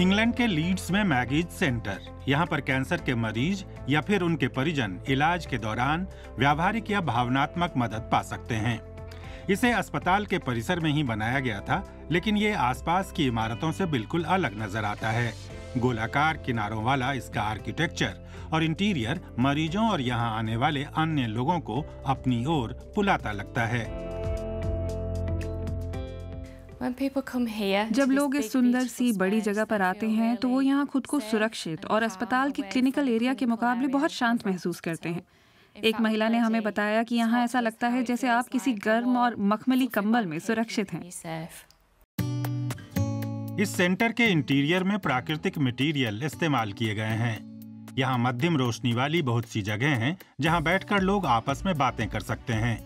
England के Leeds में Maggie's centre, यहाँ पर कैंसर के मरीज या फिर उनके परिजन इलाज के दौरान व्यावहारिक या भावनात्मक मदद पा सकते हैं। इसे अस्पताल के परिसर में ही बनाया गया था, लेकिन ये आसपास की इमारतों से बिल्कुल अलग नजर आता है। गोलाकार किनारों वाला इसका आर्किटेक्चर और इंटीरियर मरीजों और यहाँ आने वाले अन्य लोगों को अपनी ओर बुलाता लगता है। जब लोग इस सुंदर सी बड़ी जगह पर आते हैं तो वो यहाँ खुद को सुरक्षित और अस्पताल के क्लिनिकल एरिया के मुकाबले बहुत शांत महसूस करते हैं। एक महिला ने हमें बताया कि यहाँ ऐसा लगता है जैसे आप किसी गर्म और मखमली कंबल में सुरक्षित हैं। इस सेंटर के इंटीरियर में प्राकृतिक मटेरियल इस्तेमाल किए गए हैं। यहाँ मध्यम रोशनी वाली बहुत सी जगह हैं जहाँ बैठकर लोग आपस में बातें कर सकते हैं।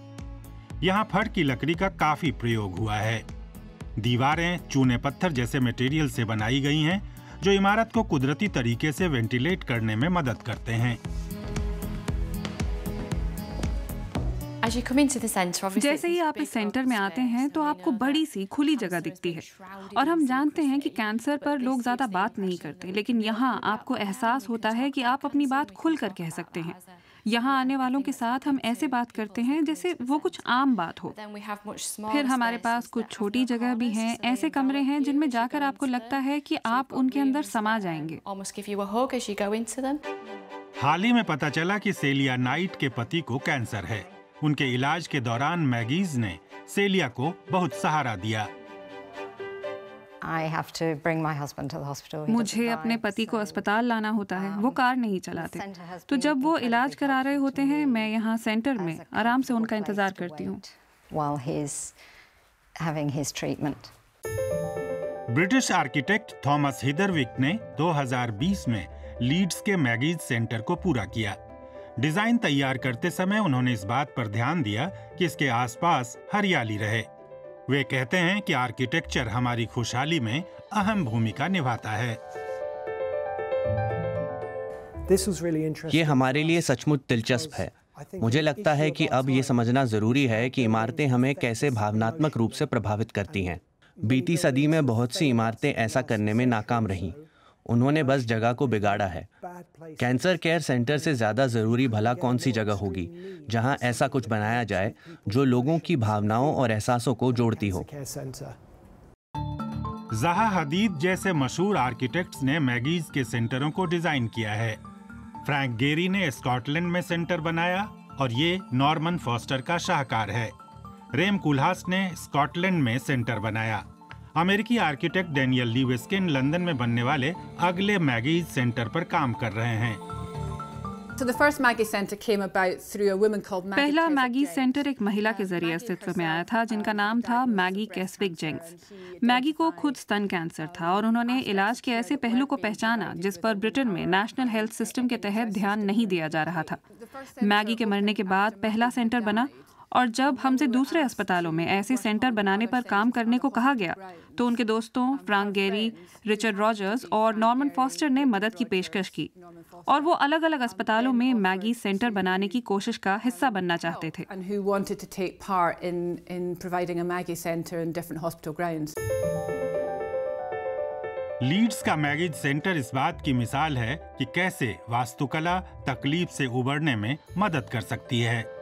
यहाँ फड़ की लकड़ी का काफी प्रयोग हुआ है। दीवारें चूने पत्थर जैसे मटेरियल से बनाई गई हैं, जो इमारत को कुदरती तरीके से वेंटिलेट करने में मदद करते हैं। जैसे ही आप इस सेंटर में आते हैं तो आपको बड़ी सी खुली जगह दिखती है। और हम जानते हैं कि कैंसर पर लोग ज्यादा बात नहीं करते, लेकिन यहाँ आपको एहसास होता है कि आप अपनी बात खुलकर कह सकते हैं। यहाँ आने वालों के साथ हम ऐसे बात करते हैं जैसे वो कुछ आम बात हो। फिर हमारे पास कुछ छोटी जगह भी हैं, ऐसे कमरे हैं जिनमें जाकर आपको लगता है कि आप उनके अंदर समा जाएंगे। हाल ही में पता चला कि सेलिया नाइट के पति को कैंसर है। उनके इलाज के दौरान मैगीज ने सेलिया को बहुत सहारा दिया। मुझे अपने पति को अस्पताल लाना होता है, वो कार नहीं चलाते। तो जब वो इलाज करा रहे होते हैं, मैं यहाँ सेंटर में आराम से उनका इंतजार करती हूँ। ब्रिटिश आर्किटेक्ट थॉमस हिदरविक ने 2020 में लीड्स के मैगीज सेंटर को पूरा किया। डिजाइन तैयार करते समय उन्होंने इस बात पर ध्यान दिया कि इसके आसपास हरियाली रहे। वे कहते हैं कि आर्किटेक्चर हमारी खुशहाली में अहम भूमिका निभाता है। ये हमारे लिए सचमुच दिलचस्प है। मुझे लगता है कि अब ये समझना जरूरी है कि इमारतें हमें कैसे भावनात्मक रूप से प्रभावित करती हैं। बीती सदी में बहुत सी इमारतें ऐसा करने में नाकाम रहीं। उन्होंने बस जगह को बिगाड़ा है। कैंसर केयर सेंटर से ज्यादा जरूरी भला कौन सी जगह होगी जहां ऐसा कुछ बनाया जाए जो लोगों की भावनाओं और एहसासों को जोड़ती हो। ज़हा हदीद जैसे मशहूर आर्किटेक्ट्स ने मैगीज के सेंटरों को डिजाइन किया है। फ्रैंक गेरी ने स्कॉटलैंड में सेंटर बनाया और ये नॉर्मन फॉस्टर का शाहकार है। रेम कुल्हास ने स्कॉटलैंड में सेंटर बनाया। अमेरिकी आर्किटेक्ट डेनियल लीवेस्किन लंदन में बनने वाले अगले मैगीज सेंटर पर काम कर रहे हैं। पहला मैगीज सेंटर एक महिला के जरिए अस्तित्व में आया था, जिनका नाम था मैगी कैस्विक जेंक्स। मैगी को खुद स्तन कैंसर था और उन्होंने इलाज के ऐसे पहलू को पहचाना जिस पर ब्रिटेन में नेशनल हेल्थ सिस्टम के तहत ध्यान नहीं दिया जा रहा था। मैगी के मरने के बाद पहला सेंटर बना और जब हमसे दूसरे अस्पतालों में ऐसे सेंटर बनाने पर काम करने को कहा गया तो उनके दोस्तों फ्रैंक गेरी, रिचर्ड रॉजर्स और नॉर्मन फॉस्टर ने मदद की पेशकश की और वो अलग-अलग अस्पतालों में मैगी सेंटर बनाने की कोशिश का हिस्सा बनना चाहते थे। लीड्स का मैगीज सेंटर इस बात की मिसाल है कि कैसे वास्तुकला तकलीफ से उबरने में मदद कर सकती है।